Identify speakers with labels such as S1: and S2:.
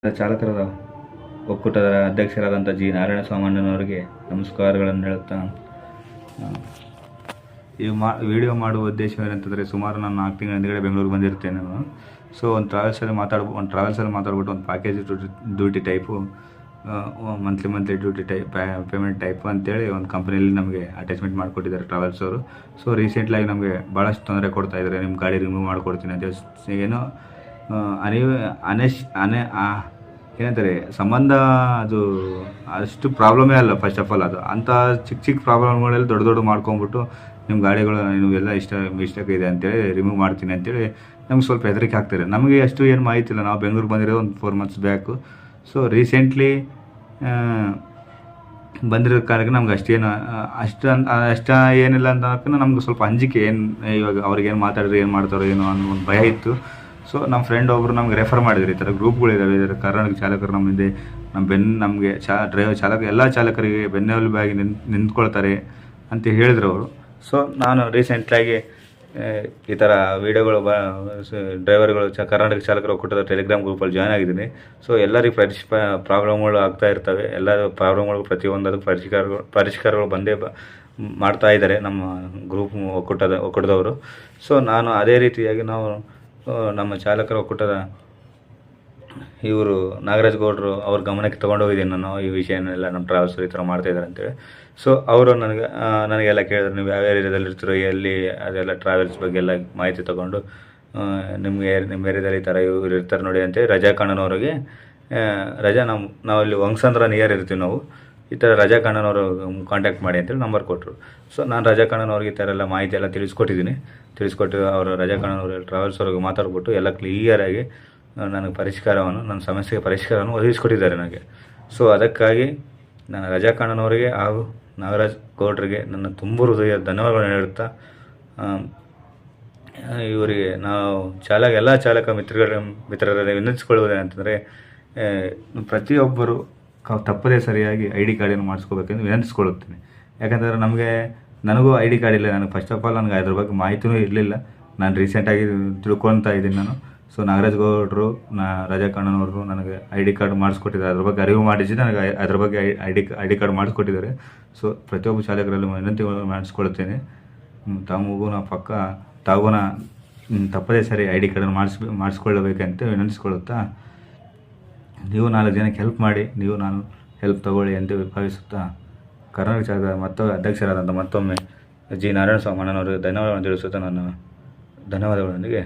S1: ಚಾಲಕರ ಒಕ್ಕೂಟದ ಅಧ್ಯಕ್ಷರಾದಂಥ ಜಿ ನಾರಾಯಣಸ್ವಾಮಣ್ಣನವರಿಗೆ ನಮಸ್ಕಾರಗಳನ್ನು ಹೇಳುತ್ತಾ, ಈ ವಿಡಿಯೋ ಮಾಡುವ ಉದ್ದೇಶವೇನಂತಂದರೆ, ಸುಮಾರು ನಾನು 4 ತಿಂಗಳ ಹಿಂದ್ಗಡೆ ಬೆಂಗಳೂರಿಗೆ ಬಂದಿರ್ತೇನೆ ನಾನು. ಸೊ ಒಂದು ಟ್ರಾವೆಲ್ಸಲ್ಲಿ ಮಾತಾಡ್ಬಿಟ್ಟು ಒಂದು package duty type, monthly duty type payment type ಅಂತೇಳಿ ಒಂದು ಕಂಪ್ನಿಯಲ್ಲಿ ನಮಗೆ ಅಟ್ಯಾಚ್ಮೆಂಟ್ ಮಾಡಿಕೊಟ್ಟಿದ್ದಾರೆ ಟ್ರಾವೆಲ್ಸ್ ಅವರು. ಸೊ ರೀಸೆಂಟ್ಲಾಗಿ ನಮಗೆ ಭಾಳಷ್ಟು ತೊಂದರೆ ಕೊಡ್ತಾಯಿದ್ದಾರೆ, ನಿಮ್ಮ ಗಾಡಿ ರಿಮೂವ್ ಮಾಡಿಕೊಡ್ತೀನಿ ಅಂತ ಏನೋ ಏನಂತಾರೆ ಸಂಬಂಧ, ಅದು ಅಷ್ಟು ಪ್ರಾಬ್ಲಮೇ ಅಲ್ಲ. ಫಸ್ಟ್ ಆಫ್ ಆಲ್ ಅದು ಅಂಥ ಚಿಕ್ಕ ಪ್ರಾಬ್ಲಮ್ಗಳೆಲ್ಲ ದೊಡ್ಡ ಮಾಡ್ಕೊಂಬಿಟ್ಟು ನಿಮ್ಮ ಗಾಡಿಗಳು ನೀವೆಲ್ಲ ಮಿಸ್ಟೇಕ್ ಇದೆ ಅಂತೇಳಿ ರಿಮೂವ್ ಮಾಡ್ತೀನಿ ಅಂತೇಳಿ ನಮ್ಗೆ ಸ್ವಲ್ಪ ಹೆದರಿಕೆ ಆಗ್ತಾರೆ. ನಮಗೆ ಅಷ್ಟು ಏನು ಮಾಹಿತಿ ಇಲ್ಲ, ನಾವು ಬೆಂಗಳೂರಿಗೆ ಬಂದಿರೋದು ಒಂದು 4 ಮಂತ್ಸ್ ಬ್ಯಾಕು. ಸೊ ರೀಸೆಂಟ್ಲಿ ಬಂದಿರೋ ಕಾರಣಕ್ಕೆ ನಮ್ಗೆ ಅಷ್ಟು ಏನಿಲ್ಲ ಅಂತ ನಮ್ಗೆ ಸ್ವಲ್ಪ ಅಂಜಿಕೆ, ಇವಾಗ ಅವ್ರಿಗೇನು ಮಾತಾಡಿದ್ರೆ ಏನು ಮಾಡ್ತಾರೋ ಏನೋ ಅನ್ನೋ ಒಂದು ಭಯ ಇತ್ತು. ಸೊ ನಮ್ಮ ಫ್ರೆಂಡ್ ಒಬ್ಬರು ನಮ್ಗೆ ರೆಫರ್ ಮಾಡಿದ್ರು, ಈ ಥರ ಗ್ರೂಪ್ಗಳಿದ್ದಾವೆ, ಇದರ ಕರ್ನಾಟಕ ಚಾಲಕರು ನಮ್ಮಿಂದೆ ನಮಗೆ ಚಾಲಕ ಎಲ್ಲ ಚಾಲಕರಿಗೆ ಬೆನ್ನೆಲುಬಾಗಿ ನಿಂತ್ಕೊಳ್ತಾರೆ ಅಂತ ಹೇಳಿದ್ರು ಅವರು. ಸೊ ನಾನು ರೀಸೆಂಟ್ಲಾಗಿ ಈ ಥರ ವೀಡಿಯೋಗಳು ಡ್ರೈವರ್ಗಳು ಕರ್ನಾಟಕ ಚಾಲಕರ ಒಕ್ಕೂಟದ ಟೆಲಿಗ್ರಾಮ್ ಗ್ರೂಪಲ್ಲಿ ಜಾಯ್ನ್ ಆಗಿದ್ದೀನಿ. ಸೊ ಎಲ್ಲರಿಗೂ ಪ್ರಾಬ್ಲಮ್ಗಳು ಆಗ್ತಾ ಇರ್ತವೆ. ಎಲ್ಲ ಪ್ರಾಬ್ಲಮ್ಗಳು ಪ್ರತಿಯೊಂದಕ್ಕೆ ಪರಿಷ್ಕಾರಗಳು ಬಂದೇ ಮಾಡ್ತಾ ಇದ್ದಾರೆ ನಮ್ಮ ಗ್ರೂಪ್ ಒಕ್ಕೂಟದವರು. ಸೊ ನಾನು ಅದೇ ರೀತಿಯಾಗಿ ನಾವು ನಮ್ಮ ಚಾಲಕರ ಒಕ್ಕೂಟದ ಇವರು ನಾಗರಾಜ್ ಗೌಡರು ಅವ್ರ ಗಮನಕ್ಕೆ ತೊಗೊಂಡೋಗಿದ್ದೀನಿ ನಾನು ಈ ವಿಷಯನೆಲ್ಲ. ನಮ್ಮ ಟ್ರಾವೆಲ್ಸ್ ಈ ಥರ ಮಾಡ್ತಾಯಿದ್ದಾರೆ ಅಂತೇಳಿ. ಸೊ ಅವರು ನನಗೆಲ್ಲ ಕೇಳಿದ್ರು, ನೀವು ಯಾವ ಏರಿಯಾದಲ್ಲಿ ಇರ್ತೀರೋ, ಎಲ್ಲಿ, ಅದೆಲ್ಲ ಟ್ರಾವೆಲ್ಸ್ ಬಗ್ಗೆ ಎಲ್ಲ ಮಾಹಿತಿ ತೊಗೊಂಡು ನಿಮ್ಮ ಏರಿಯಾದಲ್ಲಿ ಈ ಥರ ಇವ್ರು ಇರ್ತಾರೆ ನೋಡಿ ಅಂತೇಳಿ ರಜಾ ಕಣ್ಣನವ್ರಿಗೆ ನಾವಲ್ಲಿ ವಂಗಸಂದ್ರ ನಿಯರ್ ಇರ್ತೀವಿ ನಾವು. ಈ ಥರ ರಜಾ ಕಣ್ಣನವರು ಕಾಂಟ್ಯಾಕ್ಟ್ ಮಾಡಿ ಅಂತೇಳಿ ನಂಬರ್ ಕೊಟ್ಟರು. ಸೊ ನಾನು ರಜಾ ಕಣ್ಣನವ್ರಿಗೆ ಈ ಥರ ಎಲ್ಲ ಮಾಹಿತಿ ಎಲ್ಲ ತಿಳಿಸ್ಕೊಟ್ಟು ಅವರು ರಜಾ ಕಣ್ಣನವರು ಟ್ರಾವೆಲ್ಸ್ ಅವ್ರಿಗೆ ಮಾತಾಡ್ಬಿಟ್ಟು ಎಲ್ಲ ಕ್ಲಿಯರಾಗಿ ನನಗೆ ನನ್ನ ಸಮಸ್ಯೆಗೆ ಪರಿಷ್ಕಾರವನ್ನು ಒದಗಿಸ್ಕೊಟ್ಟಿದ್ದಾರೆ ನನಗೆ. ಸೊ ಅದಕ್ಕಾಗಿ ನಾನು ರಜಾ ಕಣ್ಣನವರಿಗೆ ಹಾಗೂ ನಾಗರಾಜ್ ಗೌಡ್ರಿಗೆ ನನ್ನ ತುಂಬ ಹೃದಯ ಧನ್ಯವಾದಗಳನ್ನು ಹೇಳುತ್ತಾ, ಇವರಿಗೆ ನಾವು ಎಲ್ಲ ಚಾಲಕ ಮಿತ್ರರಲ್ಲಿ ವಿನಂತಿಸಿಕೊಳ್ಳುವುದೇನೆಂತಂದರೆ, ಪ್ರತಿಯೊಬ್ಬರು ತಪ್ಪದೇ ಸರಿಯಾಗಿ ID ಕಾರ್ಡನ್ನು ಮಾಡಿಸ್ಕೋಬೇಕೆಂದು ವಿನಂತಿಸ್ಕೊಳ್ಳುತ್ತೇನೆ. ಯಾಕಂದರೆ ನನಗೂ ID ಕಾರ್ಡ್ ಇಲ್ಲ. ನನಗೆ ಫಸ್ಟ್ ಆಫ್ ಆಲ್ ನನಗೆ ಅದ್ರ ಬಗ್ಗೆ ಮಾಹಿತಿಯೂ ಇರಲಿಲ್ಲ. ನಾನು ರೀಸೆಂಟಾಗಿ ತಿಳ್ಕೊಳ್ತಾ ಇದ್ದೀನಿ ನಾನು. ಸೊ ನಾಗರಾಜ್ ಗೌಡರು, ರಜಾ ಕಣ್ಣನವರು ನನಗೆ ID ಕಾರ್ಡ್ ಮಾಡಿಸ್ಕೊಟ್ಟಿದ್ದಾರೆ. ಅದ್ರ ಬಗ್ಗೆ ಅರಿವು ಮಾಡಿಸಿ ನನಗೆ ಅದ್ರ ಬಗ್ಗೆ ಐ ಡಿ ಕಾರ್ಡ್ ಮಾಡಿಸ್ಕೊಟ್ಟಿದ್ದಾರೆ. ಸೊ ಪ್ರತಿಯೊಬ್ಬ ಚಾಲಕರಲ್ಲಿ ವಿನಂತಿ ಮಾಡಿಸ್ಕೊಳ್ತೇನೆ, ತಾವು ತಪ್ಪದೇ ಸರಿ ID ಕಾರ್ಡನ್ನು ಮಾಡಿಸ್ಕೊಳ್ಳಬೇಕಂತ ವಿನಂತಿಸ್ಕೊಳ್ಳುತ್ತಾ, ನೀವು 4 ಜನಕ್ಕೆ ಹೆಲ್ಪ್ ಮಾಡಿ, ನಾನು ಹೆಲ್ಪ್ ತಗೊಳ್ಳಿ ಅಂತ ಭಾವಿಸುತ್ತಾ, ಕರ್ನಾಟಕ ಚಾಲಕರ ಅಧ್ಯಕ್ಷರಾದಂಥ ಮತ್ತೊಮ್ಮೆ ಜಿ ನಾರಾಯಣಸ್ವಾಮಣ್ಣನವರಿಗೆ ಧನ್ಯವಾದಗಳನ್ನು ತಿಳಿಸುತ್ತಾ, ನನ್ನ ಧನ್ಯವಾದಗಳೊಂದಿಗೆ